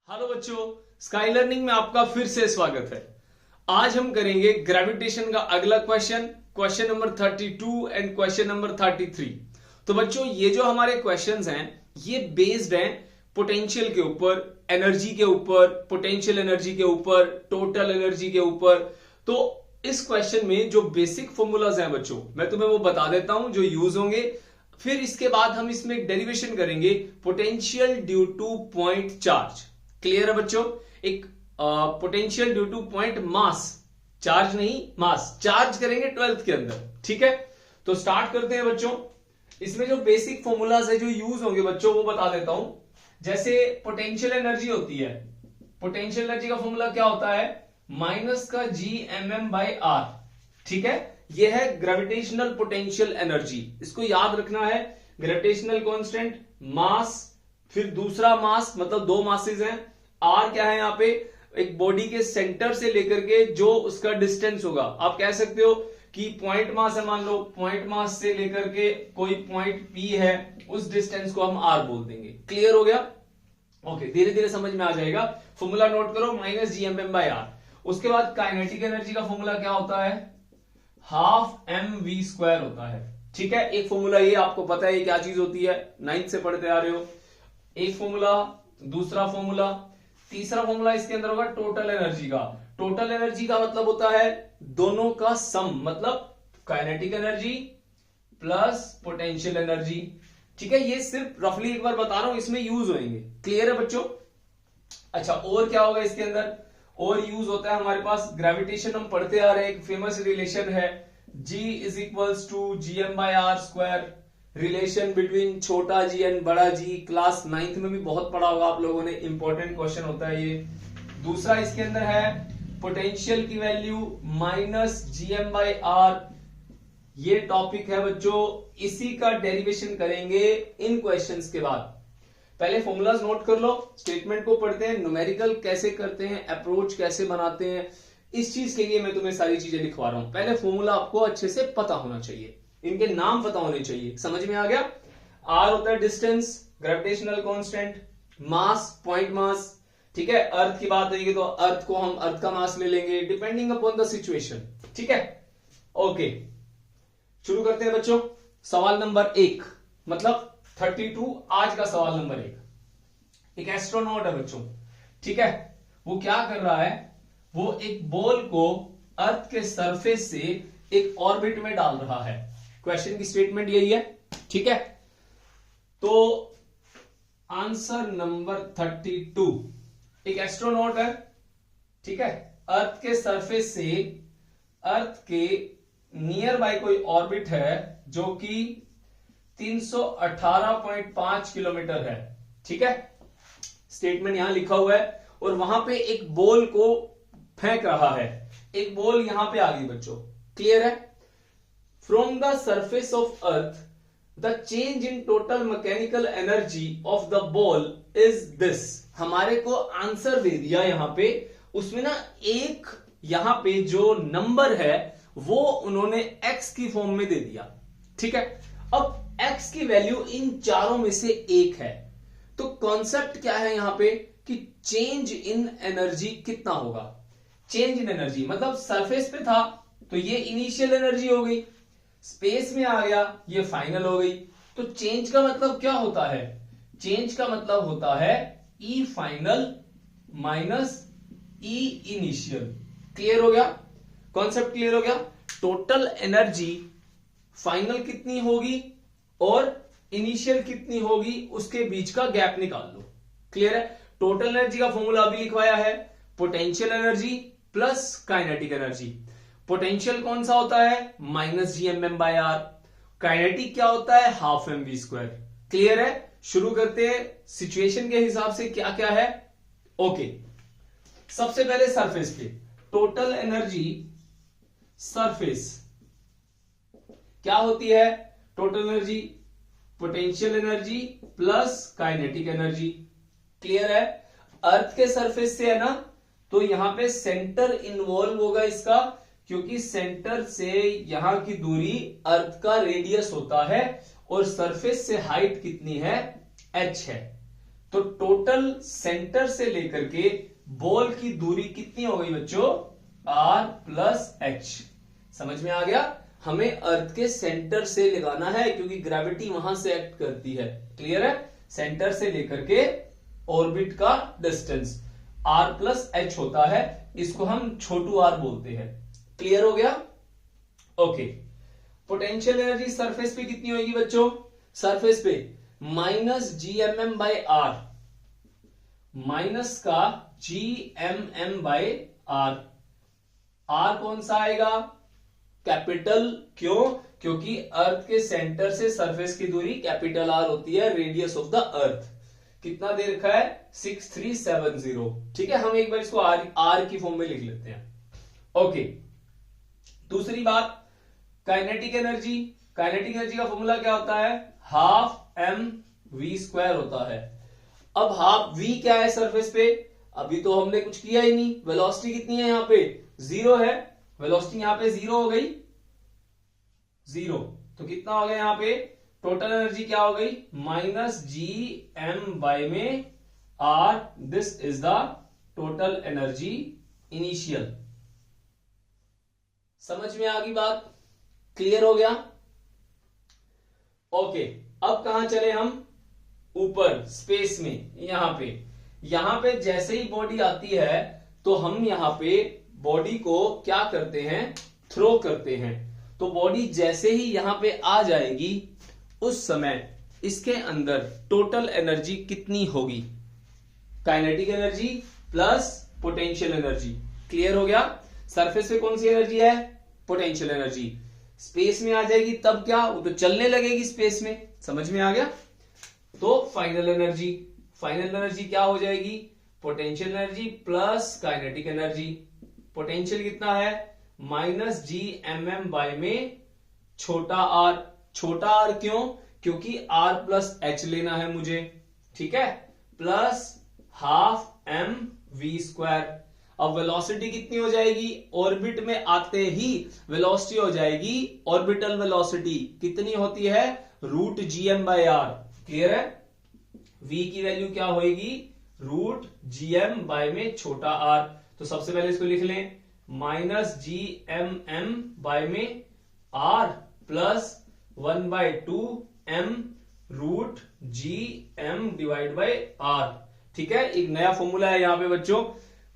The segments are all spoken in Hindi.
हेलो बच्चों, स्काई लर्निंग में आपका फिर से स्वागत है। आज हम करेंगे ग्रेविटेशन का अगला question, question number 32 and question number 33। तो बच्चों, ये जो हमारे क्वेश्चंस हैं ये बेस्ड हैं पोटेंशियल के ऊपर, एनर्जी के ऊपर, पोटेंशियल एनर्जी के ऊपर, टोटल एनर्जी के ऊपर। तो इस क्वेश्चन में जो बेसिक फॉर्मूलाज हैं बच्चों, मैं तुम्हें वो बता देता हूं जो यूज होंगे। फिर इसके बाद हम इसमें एक डेरिवेशन करेंगे, potential due to point charge. Clear है बच्चों? एक potential due to point mass, charge नहीं मास, चार्ज करेंगे 12th के अंदर। ठीक है, तो स्टार्ट करते हैं बच्चों। इसमें जो बेसिक फॉर्मूलाज है जो यूज होंगे बच्चों वो बता देता हूं। जैसे पोटेंशियल एनर्जी होती है, पोटेंशियल एनर्जी का फॉर्मूला क्या होता है? माइनस का Gmm/r। ठीक है, यह है ग्रेविटेशनल पोटेंशियल एनर्जी। इसको याद रखना है। ग्रेविटेशनल कांस्टेंट, मास, फिर दूसरा मास, मतलब दो मासेस हैं। आर क्या है यहाँ पे? एक बॉडी के सेंटर से लेकर के जो उसका डिस्टेंस होगा, आप कह सकते हो कि पॉइंट मास है, मान लो पॉइंट मास से लेकर के कोई पॉइंट पी है, उस डिस्टेंस को हम आर बोल देंगे। क्लियर हो गया? ओके, धीरे धीरे समझ में आ जाएगा। फॉर्मूला नोट करो, -Gmm/r। उसके बाद काइनेटिक एनर्जी का फॉर्मूला क्या होता है? ½ mv² होता है। ठीक है, एक फॉर्मूला ये आपको पता है ये क्या चीज होती है, 9th से पढ़ते आ रहे हो। एक फॉर्मूला, दूसरा फॉर्मूला, तीसरा फॉर्मूला इसके अंदर होगा टोटल एनर्जी का। टोटल एनर्जी का मतलब होता है दोनों का सम, मतलब kinetic energy plus potential energy. ठीक है, ये सिर्फ रफली एक बार बता रहा हूं, इसमें यूज होंगे। क्लियर है बच्चों? अच्छा, और क्या होगा इसके अंदर? और यूज होता है हमारे पास ग्रेविटेशन, हम पढ़ते आ रहे हैं, एक फेमस रिलेशन है G = Gm/r²। रिलेशन बिटवीन छोटा जी एंड बड़ा जी, क्लास 9th में भी बहुत पढ़ा होगा आप लोगों ने, इंपॉर्टेंट क्वेश्चन होता है ये। दूसरा इसके अंदर है पोटेंशियल की वैल्यू -Gm/r। ये टॉपिक है बच्चों, इसी का डेरिवेशन करेंगे इन क्वेश्चंस के बाद। पहले फॉर्मूलाज नोट कर लो, स्टेटमेंट को पढ़ते हैं, न्यूमेरिकल कैसे करते हैं, अप्रोच कैसे बनाते हैं, इस चीज के लिए मैं तुम्हें सारी चीजें लिखवा रहा हूं। पहले फॉर्मूला आपको अच्छे से पता होना चाहिए, इनके नाम पता होने चाहिए। समझ में आ गया? आर होता है डिस्टेंस, ग्रेविटेशनल कांस्टेंट, मास पॉइंट मास। ठीक है, अर्थ की बात आएगी तो अर्थ को हम अर्थ का मास ले लेंगे, डिपेंडिंग अपॉन द सिचुएशन। ठीक है, ओके, शुरू करते हैं बच्चों। सवाल नंबर 1, मतलब 32, आज का सवाल नंबर 1। एक एस्ट्रोनॉट है बच्चों, ठीक है, वो क्या कर रहा है? वो एक बॉल को अर्थ के सरफेस से एक ऑर्बिट में डाल रहा है। क्वेश्चन की स्टेटमेंट यही है। ठीक है, तो आंसर नंबर 32, एक एस्ट्रोनॉट है, ठीक है, अर्थ के सरफेस से अर्थ के नियर बाय कोई ऑर्बिट है जो कि 318.5 किलोमीटर है। ठीक है, स्टेटमेंट यहां लिखा हुआ है, और वहां पे एक बॉल को फेंक रहा है। एक बॉल यहां पे आ गई बच्चों। क्लियर है? From the surface of earth the change in total mechanical energy of the ball is this. हमारे को आंसर दे दिया यहां पे, उसमें ना एक यहां पे जो नंबर है वो उन्होंने x की फॉर्म में दे दिया। ठीक है, अब x की वैल्यू इन चारों में से एक है, तो कॉन्सेप्ट क्या है यहां पे कि चेंज इन एनर्जी कितना होगा। चेंज इन एनर्जी मतलब सरफेस पे था तो ये इनिशियल एनर्जी हो गई, स्पेस में आ गया ये फाइनल हो गई। तो चेंज का मतलब क्या होता है? चेंज का मतलब होता है E final minus E initial. Clear हो गया? कॉन्सेप्ट क्लियर हो गया? टोटल एनर्जी फाइनल कितनी होगी और इनिशियल कितनी होगी, उसके बीच का गैप निकाल लो। क्लियर है? टोटल एनर्जी का फॉर्मूला अभी लिखवाया है, potential energy plus kinetic energy. Potential कौन सा होता है? -Gmm/r। काइनेटिक क्या होता है? ½ mv²। क्लियर है? शुरू करते हैं। सिचुएशन के हिसाब से क्या क्या है। ओके, सबसे पहले सरफेस पे टोटल एनर्जी सरफेस क्या होती है? Total energy potential energy plus kinetic energy. Clear है? अर्थ के सरफेस से है ना, तो यहां पे सेंटर इन्वॉल्व होगा इसका, क्योंकि सेंटर से यहां की दूरी अर्थ का रेडियस होता है, और सरफेस से हाइट कितनी है? h है। तो टोटल सेंटर से लेकर के बॉल की दूरी कितनी हो गई बच्चों? r plus H. समझ में आ गया? हमें अर्थ के सेंटर से लगाना है क्योंकि ग्रेविटी वहां से एक्ट करती है। क्लियर है? सेंटर से लेकर के ऑर्बिट का डिस्टेंस r प्लस एच होता है, इसको हम छोटू r बोलते हैं। क्लियर हो गया? ओके। पोटेंशियल एनर्जी सरफेस पे कितनी होगी बच्चों? सरफेस पे minus G M M by R, minus का G M M by R. R कौन सा आएगा? कैपिटल। क्यों? क्योंकि अर्थ के सेंटर से सरफेस की दूरी कैपिटल आर होती है, रेडियस ऑफ द अर्थ। कितना दे रखा है? 6370। ठीक है, हम एक बार इसको आर की फॉर्म में लिख लेते हैं। ओके। दूसरी बात, काइनेटिक एनर्जी। काइनेटिक एनर्जी का फॉर्मूला क्या होता है? हाफ एम वी स्क्वायर होता है। अब हाफ वी क्या है सरफेस पे? अभी तो हमने कुछ किया ही नहीं। वेलोसिटी कितनी है? यहां पे 0 है। वेलोसिटी यहां पे 0 हो गई, 0। तो कितना हो गया यहां पे? टोटल एनर्जी क्या हो गई? माइनस जी एम बाई में R. This is the total energy initial. समझ में आ गई बात? क्लियर हो गया? ओके। अब कहां चले हम? ऊपर स्पेस में। यहां पे जैसे ही बॉडी आती है तो हम यहां पे बॉडी को क्या करते हैं? थ्रो करते हैं। तो बॉडी जैसे ही यहां पे आ जाएगी उस समय इसके अंदर टोटल एनर्जी कितनी होगी? Kinetic energy plus potential energy. Clear हो गया? सरफेस पे कौन सी एनर्जी है? Potential energy. स्पेस में आ जाएगी तब क्या? वो तो चलने लगेगी स्पेस में। समझ में आ गया? तो फाइनल एनर्जी, फाइनल एनर्जी क्या हो जाएगी? Potential energy plus kinetic energy. Potential कितना है? Minus G M M by में छोटा आर। छोटा आर क्यों? क्योंकि आर प्लस एच लेना है मुझे। ठीक है, plus half M V square. अब वेलोसिटी कितनी हो जाएगी? ऑर्बिट में आते ही वेलोसिटी हो जाएगी, ऑर्बिटल वेलोसिटी कितनी होती है? Root G M by R. Clear है? v की वैल्यू क्या होगी? रूट जी एम बाई में छोटा r। तो सबसे पहले इसको लिख लें, minus G M M by में r plus 1/2 m root G M divide by r। ठीक है, एक नया फॉर्मूला है यहां पे बच्चों।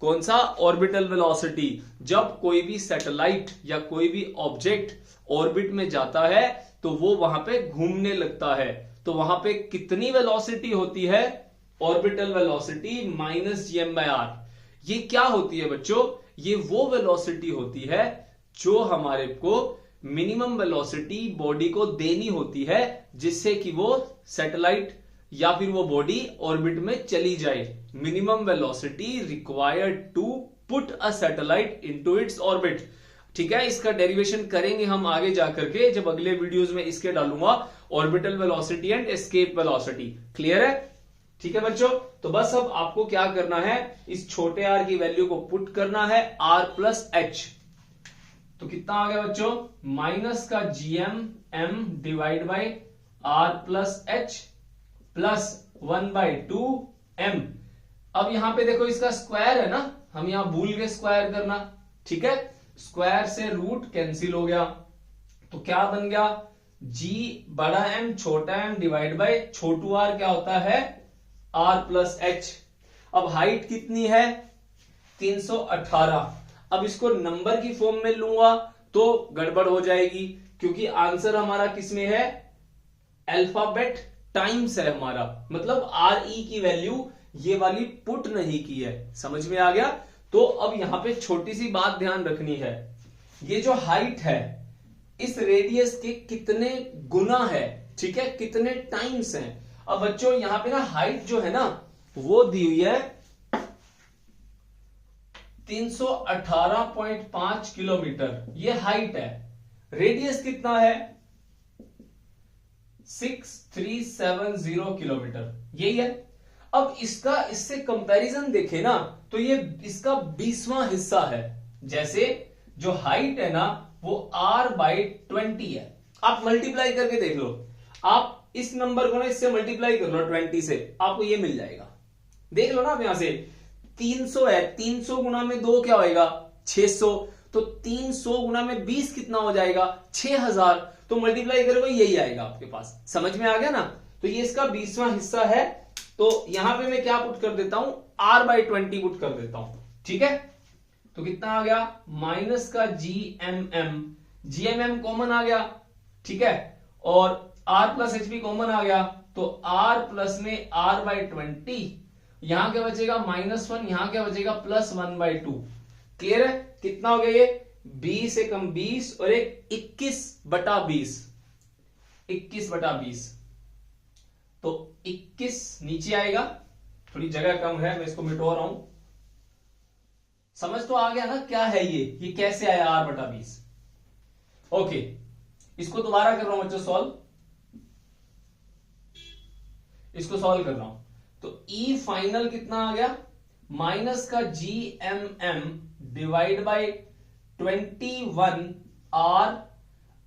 कौन सा? Orbital velocity. जब कोई भी सैटेलाइट या कोई भी ऑब्जेक्ट ऑर्बिट में जाता है तो वो वहां पे घूमने लगता है, तो वहां पे कितनी वेलोसिटी होती है? Orbital velocity minus G M by R. ये क्या होती है बच्चों? ये वो वेलोसिटी होती है जो हमारे को मिनिमम वेलोसिटी बॉडी को देनी होती है, जिससे कि वो सैटेलाइट या फिर वो बॉडी ऑर्बिट में चली जाए। Minimum velocity required to put a satellite into its orbit. ठीक है, इसका डेरिवेशन करेंगे हम आगे जाकर के, जब अगले वीडियोस में इसके डालूंगा, orbital velocity and escape velocity. Clear है? ठीक है बच्चों, तो बस अब आपको क्या करना है? इस छोटे r की वैल्यू को पुट करना है, r प्लस एच। तो कितना आ गया बच्चों? माइनस का GM M divide by R plus H plus 1/2 m। अब यहां पे देखो इसका स्क्वायर है ना, हम यहां भूल गए स्क्वायर करना। ठीक है, स्क्वायर से रूट कैंसिल हो गया, तो क्या बन गया? जी बड़ा एम छोटा एम डिवाइड बाई छोटू आर क्या होता है? R plus H. अब हाइट कितनी है? 318। अब इसको नंबर की फॉर्म में लूंगा तो गड़बड़ हो जाएगी, क्योंकि आंसर हमारा किस में है? अल्फाबेट टाइम्स है हमारा, मतलब आर ई की वैल्यू ये वाली पुट नहीं की है। समझ में आ गया? तो अब यहां पे छोटी सी बात ध्यान रखनी है, ये जो हाइट है इस रेडियस के कितने गुना है? ठीक है, कितने टाइम्स हैं? अब बच्चों यहां पे ना हाइट जो है ना वो दी हुई है 318.5 किलोमीटर, ये हाइट है। रेडियस कितना है? 6370 किलोमीटर, यही है। अब इसका इससे कंपैरिजन देखें ना तो ये इसका 20वां हिस्सा है। जैसे जो हाइट है ना वो r/20 है। आप मल्टीप्लाई करके देख लो, आप इस नंबर को ना इससे मल्टीप्लाई कर लो 20 से, आपको ये मिल जाएगा। देख लो ना आप यहां से 300 है, 300 गुना में 2 क्या होएगा 600, तो 300 गुना में 20 कितना हो जाएगा 6000, तो मल्टीप्लाई करोगे यही आएगा आपके पास। समझ में आ गया ना? तो ये इसका 20वां हिस्सा है। तो यहां पे मैं क्या पुट कर देता हूं, r/20 पुट कर देता हूं। ठीक है, तो कितना आ गया माइनस का GMM कॉमन आ गया। ठीक है, और r प्लस एच भी कॉमन आ गया, तो r प्लस में r/20, यहां क्या बचेगा -1, यहां क्या बचेगा +1/2। क्लियर है? कितना हो गया ये 20 से कम 20 और एक 21/20, 21/20, तो 21 नीचे आएगा, थोड़ी जगह कम है मैं इसको मिटो रहा हूं। समझ तो आ गया ना क्या है ये कैसे आया r/20। ओके, इसको दोबारा कर रहा हूं बच्चों सॉल्व, इसको सॉल्व कर रहा हूं। तो E फाइनल कितना आ गया माइनस का GMM डिवाइड बाय 21R।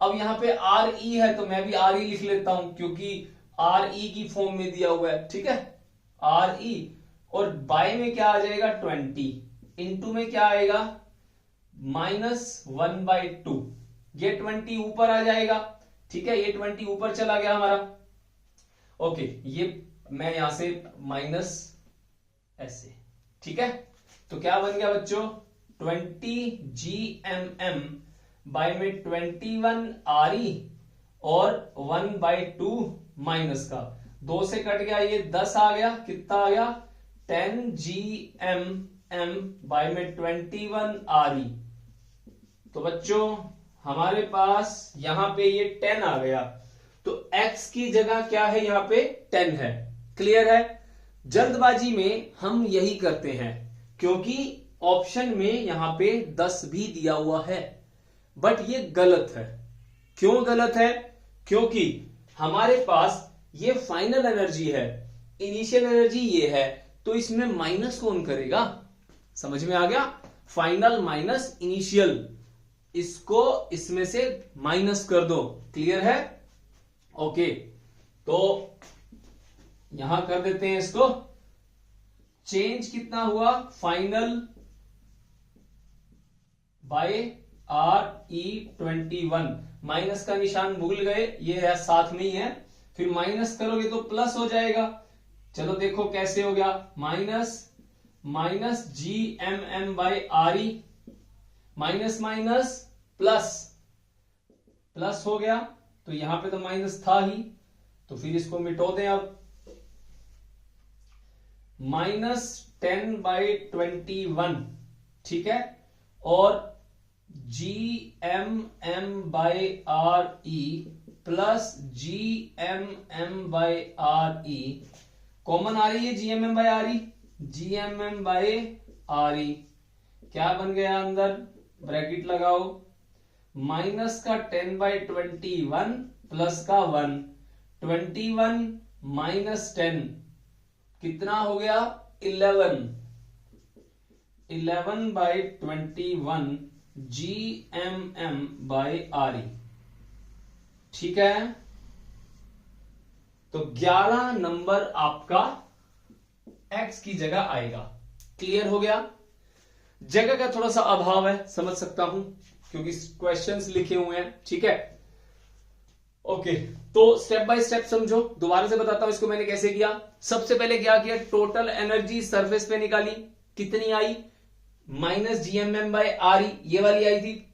अब यहां पे RE है तो मैं भी RE लिख लेता हूं क्योंकि RE की फॉर्म में दिया हुआ है। ठीक है, RE, और बाय में क्या आ जाएगा 20, इनटू में क्या आएगा -1/2, ये 20 ऊपर आ जाएगा। ठीक है, ये 20 ऊपर चला गया हमारा। ओके, ये मैं यहां से माइनस ऐसे। ठीक है, तो क्या बन गया बच्चों 20 GMM बाय में 21 RE और 1/2 माइनस का 2 से कट गया, ये 10 आ गया, कितना आ गया 10 GMM बाय में 21 RE। तो बच्चों हमारे पास यहां पे ये 10 आ गया, तो x की जगह क्या है यहां पे 10 है। क्लियर है? जल्दबाजी में हम यही करते हैं क्योंकि ऑप्शन में यहां पे 10 भी दिया हुआ है, बट ये गलत है। क्यों गलत है? क्योंकि हमारे पास ये फाइनल एनर्जी है, इनिशियल एनर्जी ये है, तो इसमें माइनस कौन करेगा? समझ में आ गया? फाइनल माइनस इनिशियल, इसको इसमें से माइनस कर दो। क्लियर है? ओके, तो यहां कर देते हैं इसको। चेंज कितना हुआ फाइनल बाय RE21, माइनस का निशान भूल गए, ये है साथ में ही है, फिर माइनस करोगे तो प्लस हो जाएगा। चलो देखो कैसे हो गया, minus GMM by RE, minus minus plus, plus हो गया, तो यहां पे तो माइनस था ही, तो फिर इसको मिटो दें। अब -10/21, ठीक है, और GMM by RE plus GMM by RE, common आ रही है GMM by RE, GMM by RE क्या बन गया अंदर, ब्रैकेट लगाओ, माइनस का 10/21 प्लस का 1, 21 माइनस 10 कितना हो गया 11, 11/21 GMM बाय RE। ठीक है, तो 11 नंबर आपका x की जगह आएगा। क्लियर हो गया? जगह का थोड़ा सा अभाव है, समझ सकता हूं, क्योंकि क्वेश्चंस लिखे हुए हैं। ठीक है, ओके, तो स्टेप बाय स्टेप समझो। दोबारा से बताता हूं इसको मैंने कैसे किया। सबसे पहले क्या किया, टोटल एनर्जी सरफेस पे निकाली, कितनी आई -GMM बाय RE, ये वाली आई थी।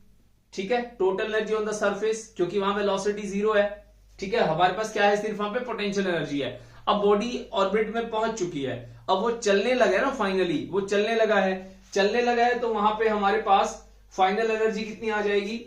ठीक है, total energy on the surface, क्योंकि वहां वेलोसिटी 0 है। ठीक है, हमारे पास क्या है, सिर्फ वहां पे पोटेंशियल एनर्जी है। अब बॉडी ऑर्बिट में पहुंच चुकी है, अब वो चलने लगा है ना, फाइनली वो चलने लगा है, चलने लगा है, तो वहां पे हमारे पास फाइनल एनर्जी कितनी आ जाएगी,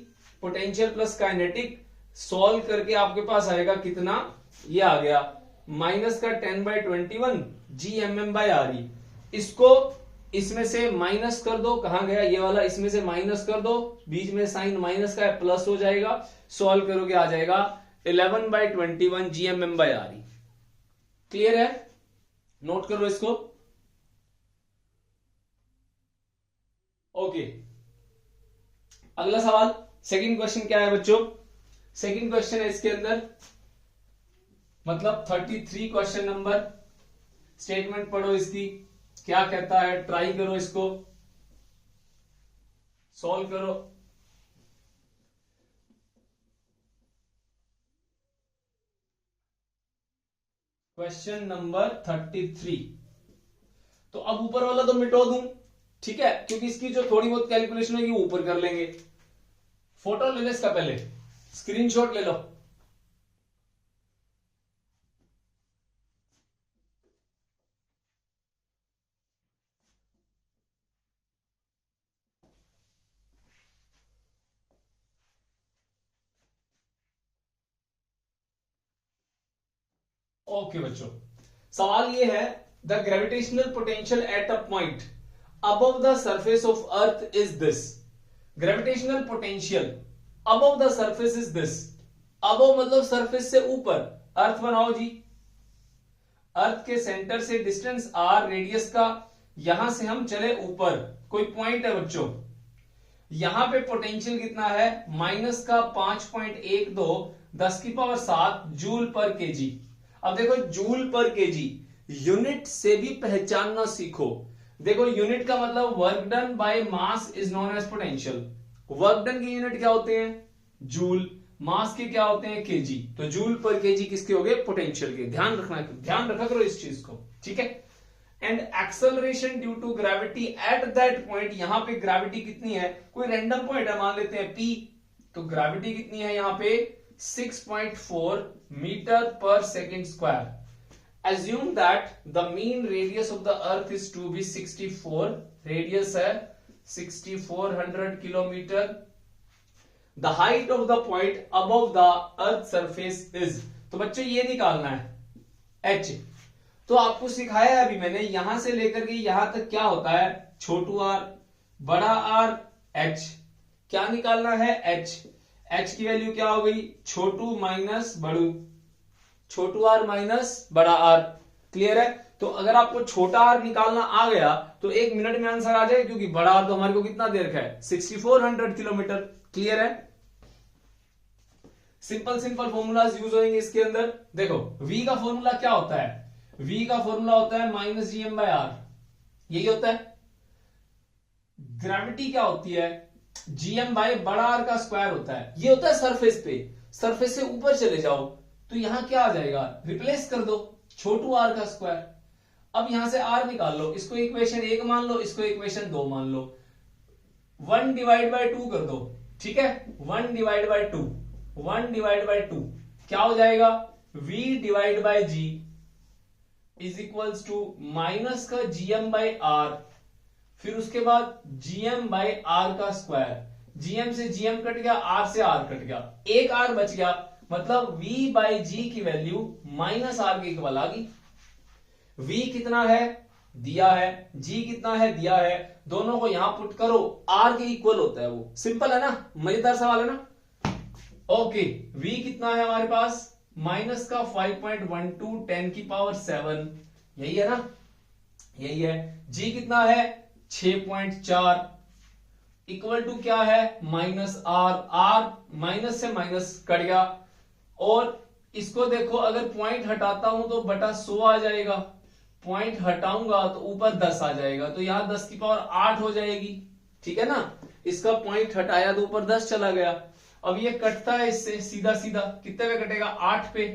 पोटेंशियल प्लस काइनेटिक, सॉल्व करके आपके पास आएगा कितना, ये आ गया माइनस का 10/21 GMM बाय RE। इसको इसमें से माइनस कर दो, कहां गया ये वाला, इसमें से माइनस कर दो, बीच में साइन माइनस का है, प्लस हो जाएगा, सॉल्व करोगे आ जाएगा 11/21 GMM बाय RE। क्लियर है? नोट करो इसको। ओके, अगला सवाल, सेकंड क्वेश्चन क्या है बच्चों, सेकंड क्वेश्चन है इसके अंदर, मतलब 33 क्वेश्चन नंबर। स्टेटमेंट पढ़ो इसकी, क्या कहता है, ट्राई करो, इसको सॉल्व करो। Question number 33। तो अब ऊपर वाला तो मिटो दूं, ठीक है, क्योंकि इसकी जो थोड़ी बहुत कैलकुलेशन होगी वो ऊपर कर लेंगे। फोटो ले लो इसका, पहले स्क्रीनशॉट ले लो। ओके बच्चों, सवाल ये है, the gravitational potential at a point above the surface of earth is this. Gravitational potential above the surface is this. Above मतलब सरफेस से ऊपर। अर्थ बनाओ जी, अर्थ के सेंटर से डिस्टेंस आर, रेडियस का, यहां से हम चले ऊपर, कोई पॉइंट है बच्चों, यहां पे पोटेंशियल कितना है, माइनस का 5.12 10⁻⁷ जूल पर केजी। अब देखो जूल पर केजी, यूनिट से भी पहचानना सीखो। देखो यूनिट का मतलब work done by mass is known as potential. Work done के यूनिट क्या होते हैं, जूल, मास के क्या होते हैं, केजी। तो जूल पर केजी किसके हो गए, पोटेंशियल के। ध्यान रखना, ध्यान रखा करो इस चीज को, ठीक है। And acceleration due to gravity at that point, यहां पे ग्रेविटी कितनी है, कोई रैंडम पॉइंट है, मान लेते हैं P, तो ग्रेविटी कितनी है यहां पे 6.4 मीटर पर second square. Assume that the mean radius of the earth is to be 64, radius है 6400 kilometre. The height of the point above the earth surface is, तो बच्चों ये निकालना है h। तो आपको सिखाया है अभी मैंने, यहां से लेकर के यहां तक क्या होता है, छोटू r, बड़ा R, h। क्या निकालना है, h। h की वैल्यू क्या हो गई, छोटू माइनस बड़ू, छोटू r माइनस बड़ा R। क्लियर है। तो अगर आपको छोटा r निकालना आ गया तो 1 मिनट में आंसर आ जाएगा, क्योंकि बड़ा R तो हमारे को कितना देर का है, 6400 किलोमीटर। क्लियर है। सिंपल सिंपल फॉर्मूलाज यूज होंगे इसके अंदर। देखो v का फॉर्मूला क्या होता है, v का फॉर्मूला होता है -gm/r, यही होता है। ग्रेविटी क्या होती है, gm बाय बड़ा R का स्क्वायर होता है, ये होता है सरफेस पे। सरफेस से ऊपर चले जाओ तो यहां क्या आ जाएगा, रिप्लेस कर दो, छोटू r का स्क्वायर। अब यहां से r निकाल लो, इसको इक्वेशन 1 मान लो, इसको इक्वेशन 2 मान लो, 1 डिवाइड बाय 2 कर दो, ठीक है। 1 डिवाइड बाय 2, 1 डिवाइड बाय 2 क्या हो जाएगा, v divide by g is equals to minus का gm बाय r, फिर उसके बाद gm बाय r का स्क्वायर। gm से gm कट गया, r से r कट गया, एक r बच गया, मतलब v बाई जी की वैल्यू माइनस आर के इक्वल आ गई। v कितना है दिया है, g कितना है दिया है, दोनों को यहां पुट करो, r के इक्वल होता है वो। सिंपल है ना, मजेदार सवाल है ना। ओके, v कितना है हमारे पास, माइनस का 5.12 10⁻⁷, यही है ना, यही है। g कितना है 6.4, इक्वल टू क्या है माइनस आर, आर माइनस से माइनस कट गया, और इसको देखो अगर पॉइंट हटाता हूं तो बटा 100 आ जाएगा, पॉइंट हटाऊंगा तो ऊपर 10 आ जाएगा, तो यहां 10⁸ हो जाएगी, ठीक है ना। इसका पॉइंट हटाया तो ऊपर 10 चला गया। अब ये कटता है इससे सीधा सीधा, कितने पे कटेगा 8 पे,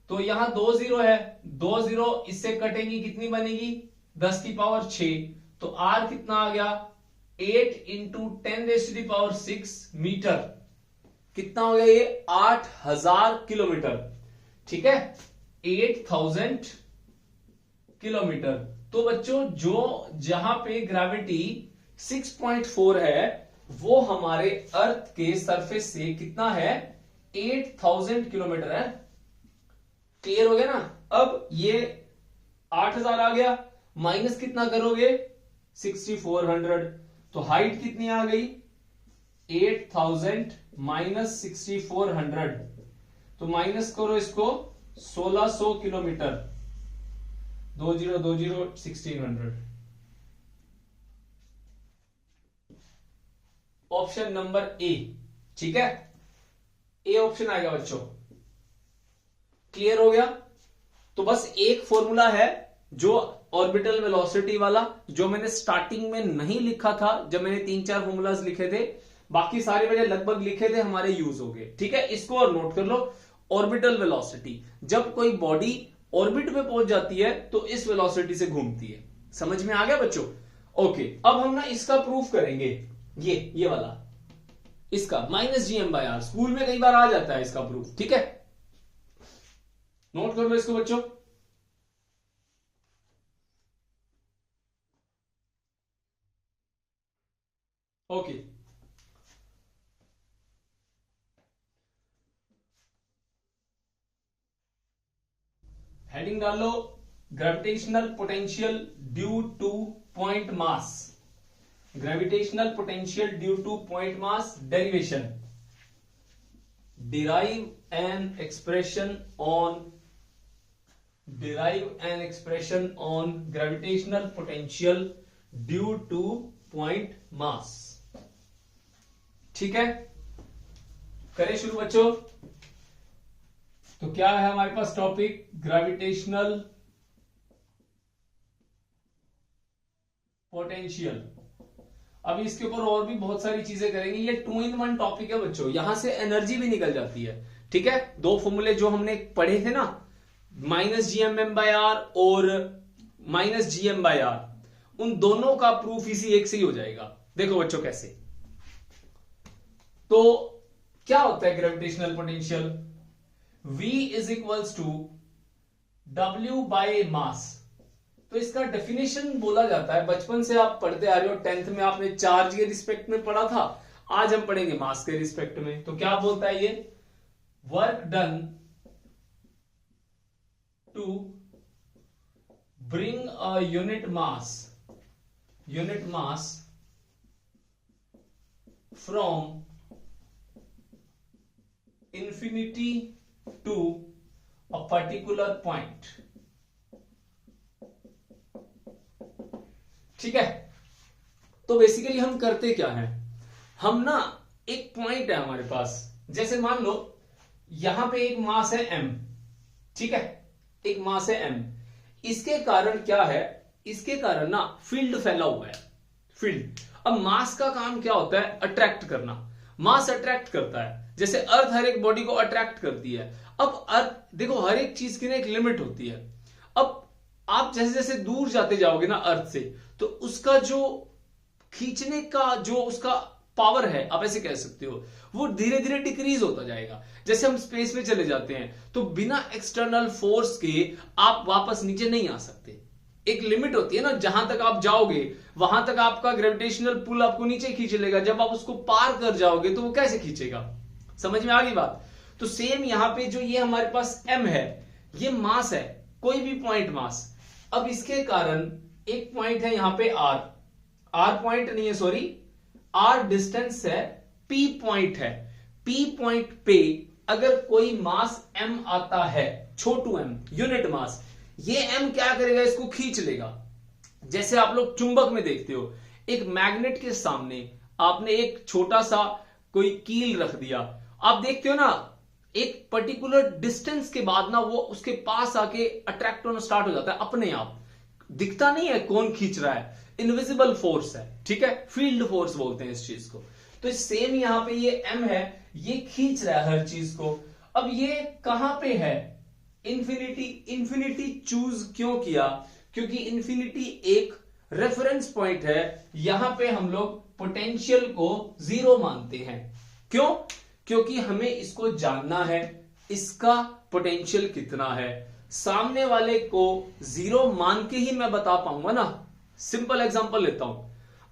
तो यहां 2 जीरो है, 2 जीरो इससे कटेंगी, कितनी बनेगी 10⁶, तो r कितना आ गया 8 इंटू 10⁶ मीटर, कितना हो गया ये 8000 किलोमीटर, ठीक है, 8000 किलोमीटर। तो बच्चों जो जहां पे ग्रेविटी 6.4 है वो हमारे अर्थ के सरफेस से कितना है 8000 किलोमीटर है। क्लियर हो गया ना। अब ये 8000 आ गया, माइनस कितना करोगे 6400, तो हाइट कितनी आ गई 8000 माइनस 6400, तो माइनस करो इसको 1600 किलोमीटर, 2020 1600। ऑप्शन नंबर ए, ठीक है, ए ऑप्शन आएगा बच्चों। क्लियर हो गया? तो बस एक फॉर्मूला है जो ऑर्बिटल वेलोसिटी वाला, जो मैंने स्टार्टिंग में नहीं लिखा था जब मैंने 3-4 फॉर्मूलाज लिखे थे, बाकी सारे मैंने लगभग लिखे थे, हमारे यूज हो गए। ठीक है, इसको और नोट कर लो। ऑर्बिटल वेलोसिटी, जब कोई बॉडी ऑर्बिट पे पहुंच जाती है तो इस वेलोसिटी से घूमती है। समझ में आ गया बच्चों? ओके, अब हम ना इसका प्रूफ करेंगे, ये वाला, इसका -gm/r, स्कूल में कई बार आ जाता है इसका प्रूफ। ठीक है, नोट कर लो इसको बच्चों। ओके, हेडिंग डाल लो, gravitational potential due to point mass. Gravitational potential due to point mass derivation. derive an expression on gravitational potential due to point mass। ठीक है, करें शुरू बच्चों। तो क्या है हमारे पास टॉपिक? Gravitational potential. अब इसके ऊपर और भी बहुत सारी चीजें करेंगे, ये 2-in-1 टॉपिक है बच्चों, यहां से एनर्जी भी निकल जाती है। ठीक है, दो फॉर्मूले जो हमने पढ़े थे ना, -gmm/r और -gm/r, उन दोनों का प्रूफ इसी एक से ही हो जाएगा। देखो बच्चों कैसे। तो क्या होता है ग्रेविटेशनल पोटेंशियल? V = W/मास। तो इसका डेफिनेशन बोला जाता है, बचपन से आप पढ़ते आ रहे हो, 10th में आपने चार्ज के रिस्पेक्ट में पढ़ा था, आज हम पढ़ेंगे मास के रिस्पेक्ट में। तो क्या बोलता है ये? Work done to bring a unit mass from infinity to a particular point. ठीक है, तो बेसिकली हम करते क्या है, हम ना एक पॉइंट है हमारे पास, जैसे मान लो यहां पे एक मास है m। ठीक है, एक मास है m, इसके कारण क्या है, इसके कारण ना फील्ड फैला हुआ है, फील्ड। अब मास का काम क्या होता है? अट्रैक्ट करना। मास अट्रैक्ट करता है, जैसे अर्थ हर एक बॉडी को अट्रैक्ट करती है। अब अर्थ देखो, हर एक चीज की ना एक लिमिट होती है। अब आप जैसे जैसे दूर जाते जाओगे ना अर्थ से, तो उसका जो खींचने का जो उसका पावर है, आप ऐसे कह सकते हो, वो धीरे धीरे डिक्रीज होता जाएगा। जैसे हम स्पेस में चले जाते हैं तो बिना एक्सटर्नल फोर्स के आप वापस नीचे नहीं आ सकते। एक लिमिट होती है ना, जहां तक आप जाओगे वहां तक आपका ग्रेविटेशनल पुल आपको नीचे खींच लेगा। जब आप उसको पार कर जाओगे तो वो कैसे खींचेगा? समझ में आ गई बात? तो सेम यहां पे जो ये हमारे पास m है, ये मास है, कोई भी पॉइंट मास। अब इसके कारण एक पॉइंट है यहां पे r पॉइंट नहीं है, सॉरी, r डिस्टेंस है, p पॉइंट है। p पॉइंट पे अगर कोई मास m आता है, छोटू m, यूनिट मास, ये m क्या करेगा? इसको खींच लेगा। जैसे आप लोग चुंबक में देखते हो, एक मैग्नेट के सामने आपने एक छोटा सा कोई कील रख दिया, आप देखते हो ना एक पर्टिकुलर डिस्टेंस के बाद ना वो उसके पास आके अट्रैक्ट होना स्टार्ट हो जाता है अपने आप। दिखता नहीं है कौन खींच रहा है, इनविजिबल फोर्स है। ठीक है, फील्ड फोर्स बोलते हैं इस चीज को। तो सेम यहां पे ये m है, ये खींच रहा है हर चीज को। अब ये कहां पे है? इंफिनिटी। इंफिनिटी चूज क्यों किया? क्योंकि इंफिनिटी एक रेफरेंस पॉइंट है, यहां पे हम लोग पोटेंशियल को 0 मानते हैं। क्यों? क्योंकि हमें इसको जानना है, इसका पोटेंशियल कितना है। सामने वाले को 0 मान के ही मैं बता पाऊंगा ना। सिंपल एग्जांपल लेता हूं,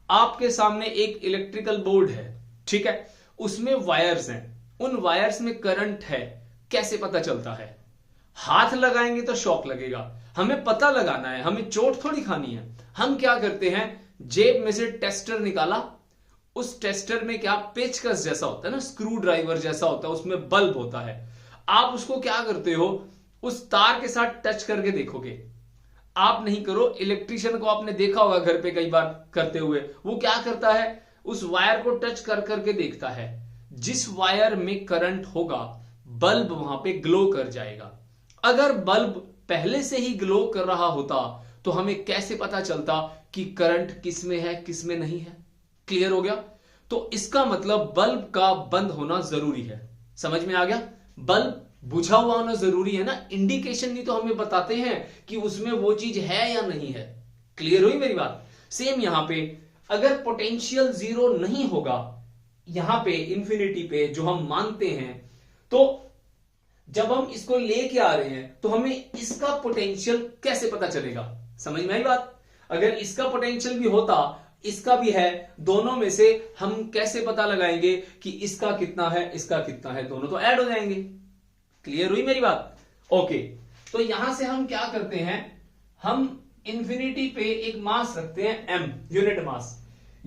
आपके सामने एक इलेक्ट्रिकल बोर्ड है, ठीक है, उसमें वायर्स हैं, उन वायर्स में करंट है, कैसे पता चलता है? हाथ लगाएंगे तो शॉक लगेगा, हमें पता लगाना है, हमें चोट थोड़ी खानी है। हम क्या करते हैं, जेब में से टेस्टर निकाला, उस टेस्टर में क्या पेचकस जैसा होता है ना, स्क्रू ड्राइवर जैसा होता है, उसमें बल्ब होता है। आप उसको क्या करते हो, उस तार के साथ टच करके देखोगे। आप नहीं करो, इलेक्ट्रिशियन को आपने देखा होगा घर पे कई बार करते हुए, वो क्या करता है, उस वायर को टच कर करके देखता है, जिस वायर में करंट होगा बल्ब वहां पे ग्लो कर जाएगा। अगर बल्ब पहले से ही ग्लो कर रहा होता तो हमें कैसे पता चलता कि करंट किस में है किस में नहीं है? क्लियर हो गया? तो इसका मतलब बल्ब का बंद होना जरूरी है। समझ में आ गया? बल्ब बुझा हुआ होना जरूरी है ना, इंडिकेशन नहीं तो हमें बताते हैं कि उसमें वो चीज है या नहीं है। क्लियर हुई मेरी बात? सेम यहां पे अगर पोटेंशियल जीरो नहीं होगा, यहां पे इंफिनिटी पे जो हम मानते हैं, तो जब हम इसको लेके आ रहे हैं तो हमें इसका पोटेंशियल कैसे पता चलेगा? समझ में आई बात? अगर इसका पोटेंशियल भी होता, इसका भी है, दोनों में से हम कैसे पता लगाएंगे कि इसका कितना है इसका कितना है? दोनों तो ऐड हो जाएंगे। क्लियर हुई मेरी बात? ओके, तो यहां से हम क्या करते हैं, हम इंफिनिटी पे एक मास रखते हैं m, यूनिट मास।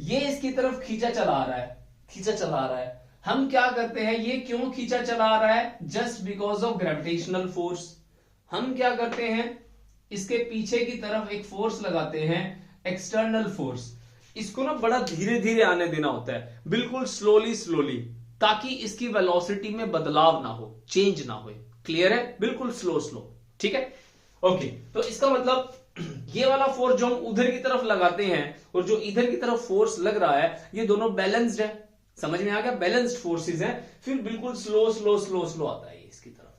ये इसकी तरफ खींचा चला आ रहा है, खींचा चला आ रहा है। हम क्या करते हैं, ये क्यों खींचा चला आ रहा है? Just because of gravitational force. हम क्या करते हैं, इसके पीछे की तरफ एक फोर्स लगाते हैं, एक्सटर्नल फोर्स। इसको ना बड़ा धीरे धीरे आने देना होता है, बिल्कुल स्लोली स्लोली, ताकि इसकी वेलोसिटी में बदलाव ना हो, चेंज ना हो। क्लियर है? बिल्कुल स्लो स्लो। ठीक है, ओके। तो इसका मतलब ये वाला फोर्स जो हम उधर की तरफ लगाते हैं और जो इधर की तरफ फोर्स लग रहा है, ये दोनों बैलेंस्ड है। समझ में आ गया? बैलेंस्ड फोर्सेस हैं, फिर बिल्कुल स्लो स्लो स्लो स्लो आता है इसकी तरफ।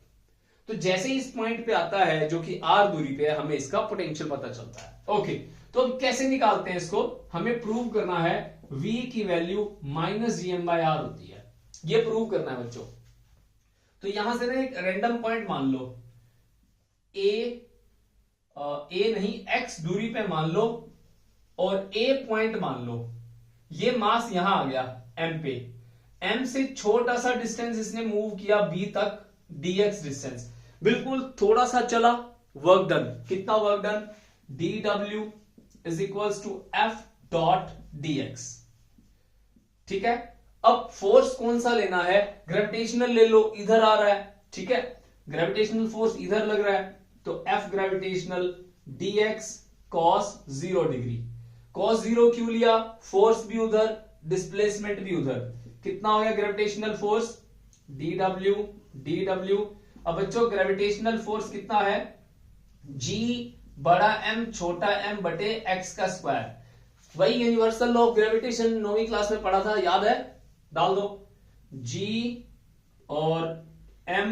तो जैसे ही इस पॉइंट पे आता है जो कि r दूरी पे है, हमें इसका पोटेंशियल पता चलता है। ओके, तो अब कैसे निकालते हैं इसको? हमें प्रूव करना है v की वैल्यू -gm/r होती है, ये प्रूव करना है बच्चों। तो यहां से ना एक रैंडम पॉइंट मान लो, a नहीं x दूरी पे मान लो, और a पॉइंट मान लो। ये मास यहां आ गया m पे, m से छोटा सा डिस्टेंस इसने मूव किया b तक, dx डिस्टेंस, बिल्कुल थोड़ा सा चला, वर्क डन। कितना work done? dw is equals to f dot dx। ठीक है, अब फोर्स कौन सा लेना है? ग्रेविटेशनल ले लो, इधर आ रहा है। ठीक है, ग्रेविटेशनल फोर्स इधर लग रहा है, तो f gravitational dx cos 0 degree. cos 0 क्यों लिया? फोर्स भी उधर, डिस्प्लेसमेंट भी उधर। कितना हो गया ग्रेविटेशनल फोर्स? dw। अब बच्चों ग्रेविटेशनल फोर्स कितना है? g बड़ा M छोटा m बटे x का स्क्वायर। वही यूनिवर्सल लॉ ऑफ ग्रेविटेशन 9वीं क्लास में पढ़ा था, याद है? डाल दो g और m,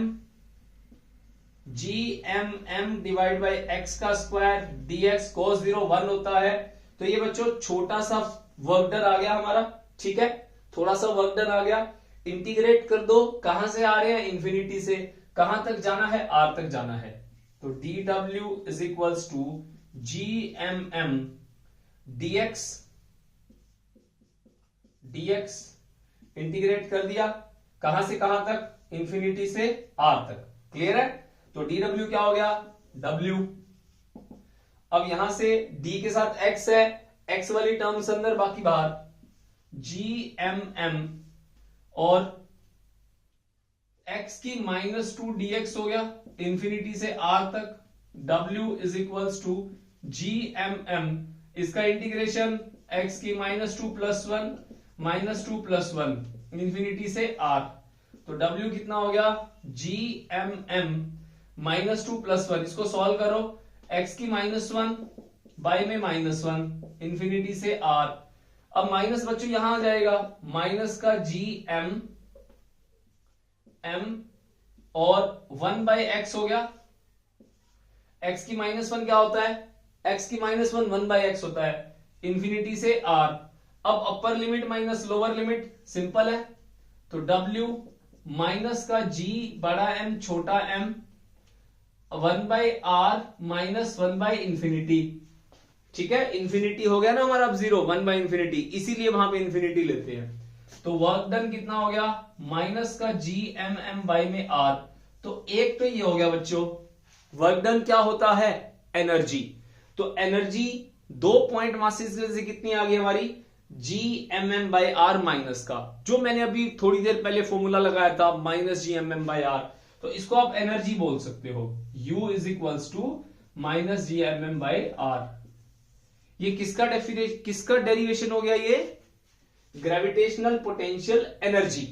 m divide by x का स्क्वायर dx cos 0 1 होता है। तो ये बच्चों छोटा सा वर्क डन आ गया हमारा। ठीक है, थोड़ा सा वर्क डन आ गया। इंटीग्रेट कर दो, कहां से आ रहे हैं? इंफिनिटी से। कहां तक जाना है? r तक जाना है। तो dw is equals to gmm dx, integrate कर दिया, कहां से कहां तक? इंफिनिटी से r तक। क्लियर है? तो dw क्या हो गया? w। अब यहां से d के साथ x है, x वाली टर्म्स अंदर बाकी बाहर, gmm और x की -2 dx हो गया इंफिनिटी से r तक। w is equals to gmm, इसका इंटीग्रेशन x की -2 + 1 इंफिनिटी से r। तो w कितना हो गया? gmm -2 + 1, इसको सॉल्व करो, x की -1 बाई में -1 इंफिनिटी से r। अब माइनस बच्चों यहां आ जाएगा, माइनस का gm और 1/x हो गया। x की -1 क्या होता है? x की -1 1/x होता है, इंफिनिटी से r। अब upper limit minus lower limit, simple है। तो w माइनस का g बड़ा M छोटा m 1/r माइनस 1/इंफिनिटी। ठीक है, इंफिनिटी हो गया ना हमारा, अब 0 1/इंफिनिटी, इसीलिए वहां पे इंफिनिटी लेते हैं। तो वर्क डन कितना हो गया? माइनस का gmm बाई में r। तो एक तो ये हो गया बच्चों, वर्क डन क्या होता है? एनर्जी। तो एनर्जी 2 पॉइंट मासेस से कितनी आ गई हमारी? gmm बाई आर माइनस का, जो मैंने अभी थोड़ी देर पहले फॉर्मूला लगाया था, -gmm बाई आर। तो इसको आप एनर्जी बोल सकते हो, U is equals to -gmm by R. ये किसका डेरिवेशन हो गया? ये ग्रेविटेशनल पोटेंशियल एनर्जी।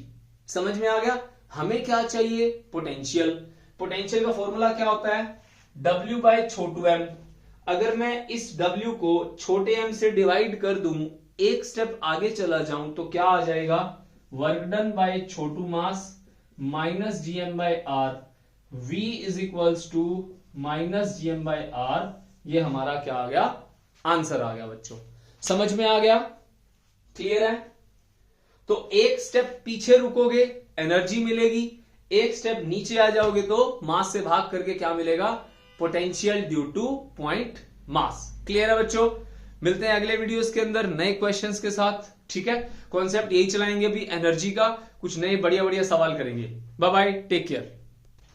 समझ में आ गया? हमें क्या चाहिए? पोटेंशियल। पोटेंशियल का फॉर्मूला क्या होता है, W बाय छोटू m। अगर मैं इस W को छोटे m से डिवाइड कर दूं, एक स्टेप आगे चला जाऊं, तो क्या आ जाएगा, वर्क डन बाय छोटू mass minus GM by R, V is equals to minus GM by R. ये हमारा क्या आ गया, आंसर आ गया बच्चों। समझ में आ गया, क्लियर है। तो एक स्टेप पीछे रुकोगे एनर्जी मिलेगी, एक स्टेप नीचे आ जाओगे तो मास से भाग करके क्या मिलेगा, potential due to point mass. Clear है बच्चों। मिलते हैं अगले वीडियोस के अंदर नए क्वेश्चंस के साथ, ठीक है। कॉन्सेप्ट यही चलाएंगे, भी एनर्जी का कुछ नए बढ़िया बढ़िया सवाल करेंगे। Bye bye, take care.